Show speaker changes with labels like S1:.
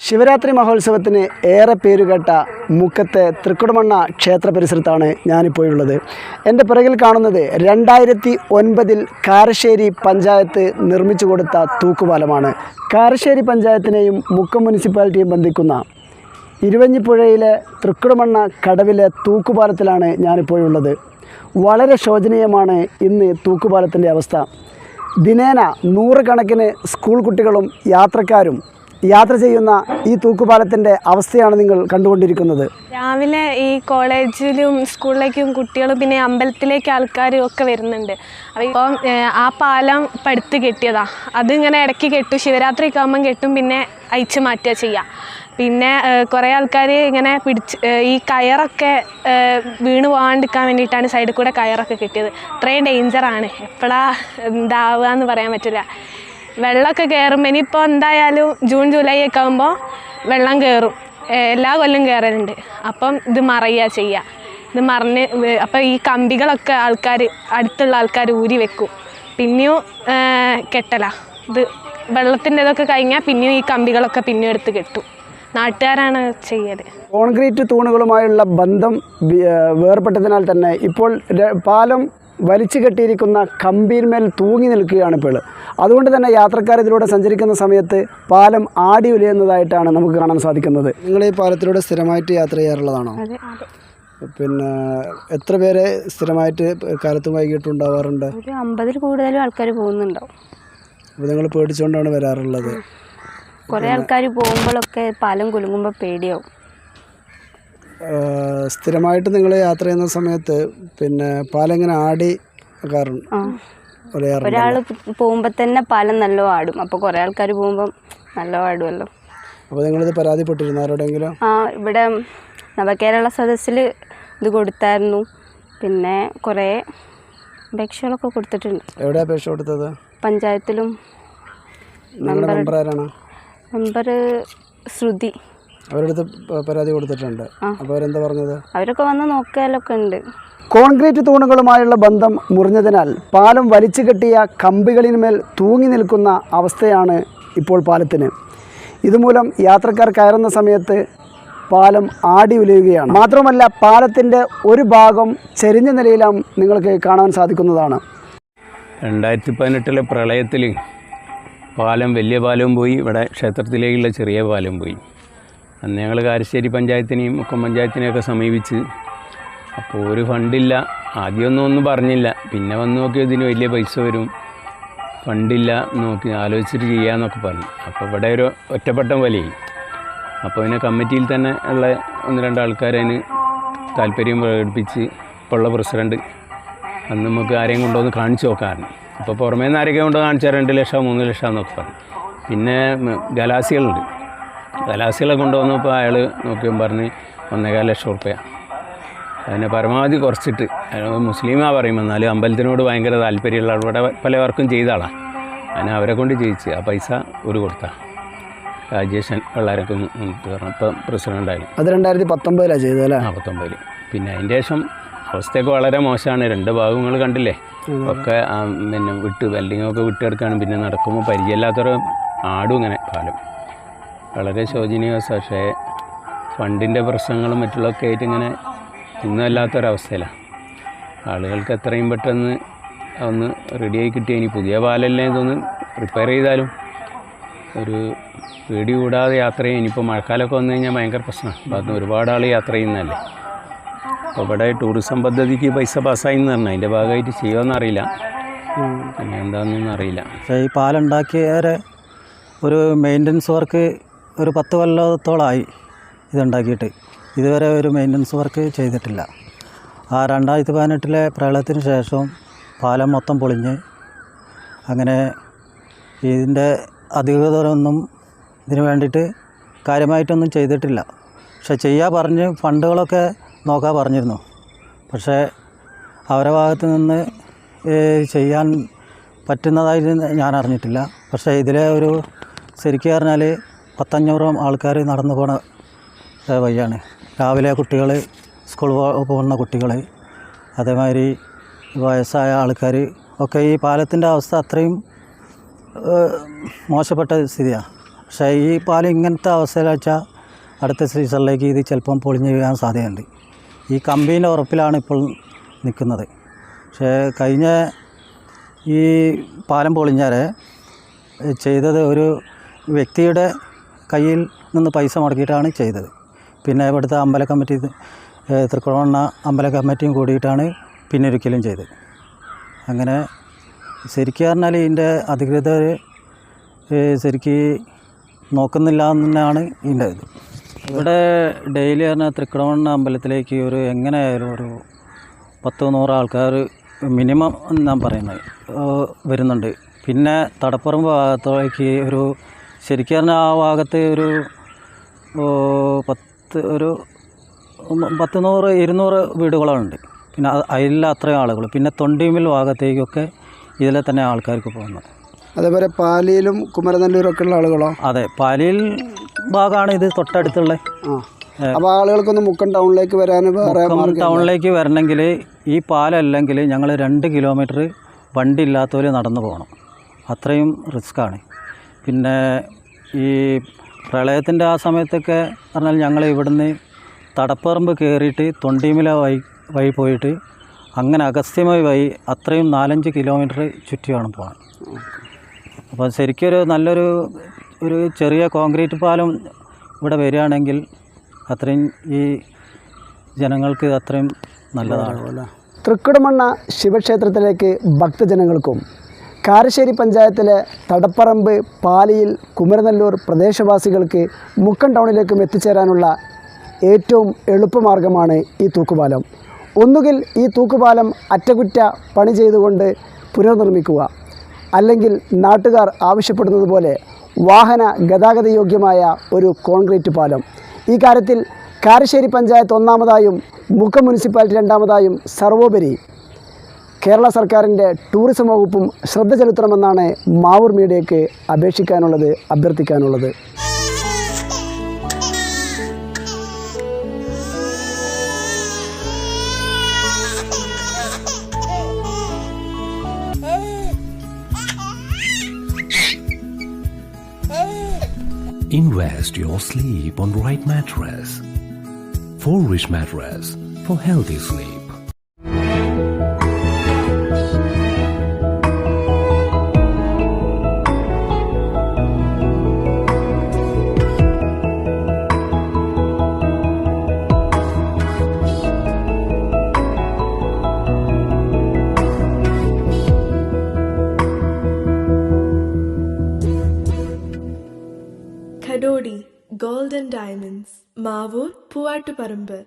S1: ശിവരാത്രി മഹോത്സവത്തിന് ഏറെ പേരുകേട്ട മുക്കത്തെ തൃക്കുടമണ്ണ ക്ഷേത്ര പരിസരത്താണ് ഞാനിപ്പോഴുള്ളത്. എൻ്റെ പിറകിൽ കാണുന്നത് 2009 കാരശ്ശേരി പഞ്ചായത്ത് നിർമ്മിച്ചു കൊടുത്ത തൂക്കുപാലമാണ്. കാരശ്ശേരി പഞ്ചായത്തിനെയും മുക്കം മുനിസിപ്പാലിറ്റിയും ബന്ധിക്കുന്ന ഇരുവഞ്ഞിപ്പുഴയിലെ തൃക്കുടമണ്ണ കടവിലെ തൂക്കുപാലത്തിലാണ് ഞാനിപ്പോഴുള്ളത്. വളരെ ശോചനീയമാണ് ഇന്ന് തൂക്കുപാലത്തിൻ്റെ അവസ്ഥ. ദിനേന 100 കണക്കിന് സ്കൂൾ കുട്ടികളും യാത്രക്കാരും യാത്ര ചെയ്യുന്ന ഈ തൂക്കുപാലത്തിൻ്റെ അവസ്ഥയാണ് നിങ്ങൾ കണ്ടുകൊണ്ടിരിക്കുന്നത്.
S2: രാവിലെ ഈ കോളേജിലും സ്കൂളിലേക്കും കുട്ടികളും പിന്നെ അമ്പലത്തിലേക്ക് ആൾക്കാരും ഒക്കെ വരുന്നുണ്ട്. അപ്പം ആ പാലം പടുത്ത് കെട്ടിയതാണ്. അതിങ്ങനെ ഇടയ്ക്ക് കെട്ടും, ശിവരാത്രിയൊക്കെ ആകുമ്പം കെട്ടും, പിന്നെ അയച്ചു മാറ്റുക ചെയ്യുക. പിന്നെ കുറേ ആൾക്കാർ ഇങ്ങനെ ഈ കയറൊക്കെ വീണ് പോകാണ്ടിരിക്കാൻ വേണ്ടിയിട്ടാണ് സൈഡിൽ കൂടെ കയറൊക്കെ കെട്ടിയത്. ഇത്രയും ഡേഞ്ചറാണ്, എപ്പോഴാണ് എന്താവുക എന്ന് പറയാൻ പറ്റില്ല. വെള്ളമൊക്കെ കയറുമ്പോൾ ഇനിയിപ്പോൾ എന്തായാലും ജൂൺ ജൂലൈ ഒക്കെ ആകുമ്പോൾ വെള്ളം കയറും, എല്ലാ കൊല്ലം കയറലുണ്ട്. അപ്പം ഇത് മറയുക ചെയ്യുക. ഇത് മറിഞ്ഞ് അപ്പോൾ ഈ കമ്പികളൊക്കെ അടുത്തുള്ള ആൾക്കാർ ഊരി വെക്കും, പിന്നെയും കെട്ടല. ഇത് വെള്ളത്തിൻ്റെ ഇതൊക്കെ കഴിഞ്ഞാൽ പിന്നെയും ഈ കമ്പികളൊക്കെ പിന്നെയും എടുത്ത് കെട്ടും. നാട്ടുകാരാണ് ചെയ്യത്.
S1: കോൺക്രീറ്റ് തൂണുകളുമായുള്ള ബന്ധം വേർപെട്ടതിനാൽ തന്നെ ഇപ്പോൾ പാലം വലിച്ചു കെട്ടിയിരിക്കുന്ന കമ്പിന്മേൽ തൂങ്ങി നിൽക്കുകയാണ് ഇപ്പോൾ. അതുകൊണ്ട് തന്നെ യാത്രക്കാർ ഇതിലൂടെ സഞ്ചരിക്കുന്ന സമയത്ത് പാലം ആടി ഉലയുന്നതായിട്ടാണ് നമുക്ക് കാണാൻ സാധിക്കുന്നത്. നിങ്ങൾ ഈ പാലത്തിലൂടെ സ്ഥിരമായിട്ട് യാത്ര ചെയ്യാറുള്ളതാണോ? പിന്നെ എത്ര പേരെ സ്ഥിരമായിട്ട് കാലത്തും വൈകിട്ടും ഉണ്ടാവാറുണ്ട്?
S3: ഒരു 50-ൽ കൂടുതലും ആൾക്കാർ പോകുന്നുണ്ടാവും.
S1: അപ്പോൾ നിങ്ങൾ പേടിച്ചുകൊണ്ടാണ് വരാറുള്ളത്?
S3: കുറേ ആൾക്കാർ പോകുമ്പോഴൊക്കെ പാലം കുലുങ്ങുമ്പോൾ പേടിയാവും.
S1: സ്ഥിരമായിട്ട് നിങ്ങൾ യാത്ര ചെയ്യുന്ന സമയത്ത് പിന്നെ പാലം ഇങ്ങനെ ആടി
S3: ഒരാൾ പോകുമ്പോൾ തന്നെ പാലം നല്ല ആടും. അപ്പോൾ കുറേ ആൾക്കാർ പോകുമ്പം നല്ല ആടുമല്ലോ.
S1: അപ്പോൾ നിങ്ങളിത് പരാതിപ്പെട്ടിരുന്നു ആരോടെങ്കിലും?
S3: ഇവിടെ നവകേരള സദസ്സിൽ ഇത് കൊടുത്തായിരുന്നു. പിന്നെ കുറേ അപേക്ഷകളൊക്കെ കൊടുത്തിട്ടുണ്ട്.
S1: എവിടെ അപേക്ഷ കൊടുത്തത്?
S3: പഞ്ചായത്തിലും. മെമ്പർ ശ്രുതി.
S1: അവരടുത്ത് പരാതി കൊടുത്തിട്ടുണ്ട്. അപ്പോൾ അവരെന്താ പറഞ്ഞത്?
S3: അവരൊക്കെ വന്ന് നോക്കാലൊക്കെ ഉണ്ട്.
S1: കോൺക്രീറ്റ് തൂണുകളുമായുള്ള ബന്ധം മുറിഞ്ഞതിനാൽ പാലം വലിച്ചു കെട്ടിയ കമ്പികളിന്മേൽ തൂങ്ങി നിൽക്കുന്ന അവസ്ഥയാണ് ഇപ്പോൾ പാലത്തിന്. ഇതുമൂലം യാത്രക്കാർ കയറുന്ന സമയത്ത് പാലം ആടി ഉലയുകയാണ്. മാത്രമല്ല പാലത്തിൻ്റെ ഒരു ഭാഗം ചെരിഞ്ഞ നിലയിലും നിങ്ങൾക്ക് കാണാൻ സാധിക്കുന്നതാണ്.
S4: 2018 പ്രളയത്തിൽ പാലം, വലിയ പാലവും പോയി, ഇവിടെ ക്ഷേത്രത്തിലേക്കുള്ള ചെറിയ പാലം പോയി. അന്ന് ഞങ്ങൾ കാരശ്ശേരി പഞ്ചായത്തിനെയും മുക്കം പഞ്ചായത്തിനെയൊക്കെ സമീപിച്ച്, അപ്പോൾ ഒരു ഫണ്ടില്ല. ആദ്യമൊന്നും പറഞ്ഞില്ല, പിന്നെ വന്ന് നോക്കി ഇതിന് വലിയ പൈസ വരും, ഫണ്ടില്ല, നോക്കി ആലോചിച്ചിട്ട് ചെയ്യാമെന്നൊക്കെ പറഞ്ഞു. അപ്പോൾ ഇവിടെ ഒരു ഒറ്റപ്പെട്ടം വലിയായി. അപ്പോൾ അതിനെ കമ്മിറ്റിയിൽ തന്നെ ഉള്ള 1-2 ആൾക്കാരതിന് താല്പര്യം പ്രകടിപ്പിച്ച് ഇപ്പോൾ ഉള്ള പ്രസിഡൻറ്റ് അന്ന് നമുക്ക് ആരെയും കൊണ്ടുവന്ന് കാണിച്ചു നോക്കാറുണ്ട്. അപ്പോൾ പുറമേ നിന്ന് ആരെയൊക്കെ കൊണ്ട് കാണിച്ചാൽ 2 ലക്ഷം 3 ലക്ഷം എന്നൊക്കെ പറഞ്ഞു. പിന്നെ ഗലാസികളുണ്ട്, ഗലാസികളെ കൊണ്ടുവന്നപ്പോൾ അയാൾ നോക്കിയപ്പോൾ പറഞ്ഞ് 1.25 ലക്ഷം റുപ്യ. അതിനെ പരമാവധി കുറച്ചിട്ട്, മുസ്ലിമാ പറയും, എന്നാലും അമ്പലത്തിനോട് ഭയങ്കര താല്പര്യമുള്ള ഇവിടെ പല വർക്കും ചെയ്ത ആളാണ്. അതിനെ അവരെ കൊണ്ട് ചെയ്യിച്ച് ആ പൈസ ഒരു കൊടുത്താൽ രാജേഷൻ പിള്ളേരൊക്കെ പറഞ്ഞു. ഇപ്പം പ്രസിഡൻ്റായിരുന്നു.
S1: അത് 2019 ചെയ്തല്ലേ?
S4: 19. പിന്നെ അതിൻ്റെ ശേഷം അവസ്ഥയൊക്കെ വളരെ മോശമാണ്. 2 ഭാഗങ്ങൾ കണ്ടില്ലേ, ഒക്കെ പിന്നെ വെൽഡിങ്ങൊക്കെ വിട്ടെടുക്കുകയാണ്. പിന്നെ നടക്കുമ്പോൾ പരിചയമില്ലാത്തൊരു ആടും ഇങ്ങനെ പാലം. വളരെ ശോചനീയ. പക്ഷേ ഫണ്ടിൻ്റെ പ്രശ്നങ്ങളും മറ്റുള്ളതൊക്കെ ആയിട്ട് ഇങ്ങനെ ഇന്നും അല്ലാത്തൊരവസ്ഥയിലാണ്. ആളുകൾക്ക് എത്രയും പെട്ടെന്ന് ഒന്ന് റെഡിയായി കിട്ടിയാൽ ഇനി പുതിയ പാലല്ലേ ഇതൊന്ന് റിപ്പയർ ചെയ്താലും ഒരു പേടി കൂടാതെ യാത്ര ചെയ്യും. ഇനിയിപ്പോൾ മഴക്കാലമൊക്കെ വന്നു കഴിഞ്ഞാൽ ഭയങ്കര പ്രശ്നമാണ്. ഭാഗത്ത് ഒരുപാട് ആൾ യാത്ര ചെയ്യുന്നതല്ലേ. അപ്പോൾ ഇവിടെ ടൂറിസം പദ്ധതിക്ക് പൈസ പാസ്സായിന്ന് പറഞ്ഞു. അതിൻ്റെ ഭാഗമായിട്ട് ചെയ്യുമെന്നറിയില്ല, പിന്നെ എന്താണെന്നൊന്നും അറിയില്ല.
S5: പക്ഷേ ഈ പാലുണ്ടാക്കിയവരെ ഒരു മെയിൻ്റനൻസ് വർക്ക് ഒരു 10 കൊല്ലത്തോളമായി ഇതുണ്ടാക്കിയിട്ട്. ഇതുവരെ ഒരു മെയിൻ്റനൻസ് വർക്ക് ചെയ്തിട്ടില്ല. ആ 2018 പ്രളയത്തിന് ശേഷം പാലം മൊത്തം പൊളിഞ്ഞ് അങ്ങനെ ഇതിൻ്റെ അധികൃതരൊന്നും ഇതിന് വേണ്ടിയിട്ട് കാര്യമായിട്ടൊന്നും ചെയ്തിട്ടില്ല. പക്ഷെ പറഞ്ഞ് ഫണ്ടുകളൊക്കെ നോക്കാൻ പറഞ്ഞിരുന്നു. പക്ഷേ അവരുടെ ഭാഗത്ത് നിന്ന് ചെയ്യാൻ പറ്റുന്നതായിട്ട് ഞാൻ അറിഞ്ഞിട്ടില്ല. പക്ഷേ ഇതിലെ ഒരു ശരിക്കും പറഞ്ഞാൽ 500 ആൾക്കാർ നടന്നു പോണ വഴിയാണ്. രാവിലെ കുട്ടികൾ, സ്കൂൾ പോകുന്ന കുട്ടികൾ, അതേമാതിരി വയസ്സായ ആൾക്കാർ ഒക്കെ. ഈ പാലത്തിൻ്റെ അവസ്ഥ അത്രയും മോശപ്പെട്ട സ്ഥിതിയാണ്. പക്ഷേ ഈ പാലം ഇങ്ങനത്തെ അവസ്ഥയിൽ വെച്ചാൽ അടുത്ത സീസണിലേക്ക് ഇത് ചിലപ്പം പൊളിഞ്ഞ് വീഴാൻ സാധ്യതയുണ്ട്. ഈ കമ്പീൻ്റെ ഉറപ്പിലാണ് ഇപ്പോൾ നിൽക്കുന്നത്. പക്ഷേ കഴിഞ്ഞ ഈ പാലം പൊളിഞ്ഞാരെ ചെയ്തത് ഒരു വ്യക്തിയുടെ കയ്യിൽ നിന്ന് പൈസ മുടക്കിയിട്ടാണ് ചെയ്തത്. പിന്നെ ഇവിടുത്തെ അമ്പല കമ്മിറ്റി തൃക്കുളമണ്ണ അമ്പല കമ്മിറ്റിയും കൂടിയിട്ടാണ് പിന്നൊരിക്കലും ചെയ്തത്. അങ്ങനെ ശരിക്കും പറഞ്ഞാൽ ഇതിൻ്റെ അധികൃതർ ശരിക്ക് നോക്കുന്നില്ല എന്ന് തന്നെയാണ് ഇതിൻ്റെ ഇത്. ഇവിടെ ഡെയിലി പറഞ്ഞാൽ തൃക്കുളമണ്ണ അമ്പലത്തിലേക്ക് ഒരു എങ്ങനെയായാലും ഒരു 10-100 ആൾക്കാർ മിനിമം ഞാൻ പറയുന്നത് വരുന്നുണ്ട്. പിന്നെ തടപ്പറമ്പ് ഭാഗത്തേക്ക് ഒരു ശരിക്കും പറഞ്ഞാൽ ആ ഭാഗത്ത് ഒരു 100-200 വീടുകളുണ്ട്. പിന്നെ അതിൽ അത്രയും ആളുകൾ. പിന്നെ തൊണ്ടിമിൽ ഭാഗത്തേക്കൊക്കെ ഇതിലെ തന്നെ ആൾക്കാർക്ക് പോകുന്നത്.
S1: അതേപോലെ പാലിയിലും കുമരനെല്ലൂരൊക്കെ ഉള്ള ആളുകളോ?
S5: അതെ, പാലിയിൽ ഭാഗമാണ് ഇത് തൊട്ടടുത്തുള്ള.
S1: അപ്പോൾ ആളുകൾക്കൊന്ന് മുക്കം ടൗണിലേക്ക് വരാൻ വേറെ
S5: ടൗണിലേക്ക് വരണമെങ്കിൽ ഈ പാലം അല്ലെങ്കിൽ ഞങ്ങൾ 2 കിലോമീറ്റർ വണ്ടി ഇല്ലാത്തവർ നടന്നു പോകണം. അത്രയും റിസ്ക്കാണ്. പിന്നെ ഈ പ്രളയത്തിൻ്റെ ആ സമയത്തൊക്കെ പറഞ്ഞാൽ ഞങ്ങൾ ഇവിടുന്ന് തടപ്പറമ്പ് കയറിയിട്ട് തൊണ്ടിമല വഴി പോയിട്ട് അങ്ങനെ അഗസ്ത്യമയ വഴി അത്രയും 4-5 കിലോമീറ്റർ ചുറ്റി വേണം പോകാൻ. അപ്പോൾ ശരിക്കൊരു നല്ലൊരു ചെറിയ കോൺക്രീറ്റ് പാലം ഇവിടെ വരികയാണെങ്കിൽ അത്രയും ഈ ജനങ്ങൾക്ക് അത്രയും നല്ലതാണ്.
S1: തൃക്കുടമണ്ണ ശിവക്ഷേത്രത്തിലേക്ക് ഭക്തജനങ്ങൾക്കും കാരശ്ശേരി പഞ്ചായത്തിലെ തടപ്പറമ്പ്, പാലിയിൽ, കുമരനെല്ലൂർ പ്രദേശവാസികൾക്ക് മുക്കം ടൗണിലേക്കും എത്തിച്ചേരാനുള്ള ഏറ്റവും എളുപ്പമാർഗ്ഗമാണ് ഈ തൂക്കുപാലം. ഒന്നുകിൽ ഈ തൂക്കുപാലം അറ്റകുറ്റ പണി ചെയ്തുകൊണ്ട് പുനർനിർമ്മിക്കുക, അല്ലെങ്കിൽ നാട്ടുകാർ ആവശ്യപ്പെടുന്നത് പോലെ വാഹന ഗതാഗത യോഗ്യമായ ഒരു കോൺക്രീറ്റ് പാലം. ഈ കാര്യത്തിൽ കാരശ്ശേരി പഞ്ചായത്ത് ഒന്നാമതായും മുക്കം മുനിസിപ്പാലിറ്റി രണ്ടാമതായും സർവോപരി കേരള സർക്കാരിൻ്റെ ടൂറിസം വകുപ്പും ശ്രദ്ധ ചെലുത്തണമെന്നാണ് Mavoor മീഡിയയ്ക്ക് അപേക്ഷിക്കാനുള്ളത്, അഭ്യർത്ഥിക്കാനുള്ളത്.
S6: Invest your sleep on right mattress. Forwish mattress for healthy sleep.
S7: Kadodi Gold and Diamonds, Mavur, Puvattuparambur.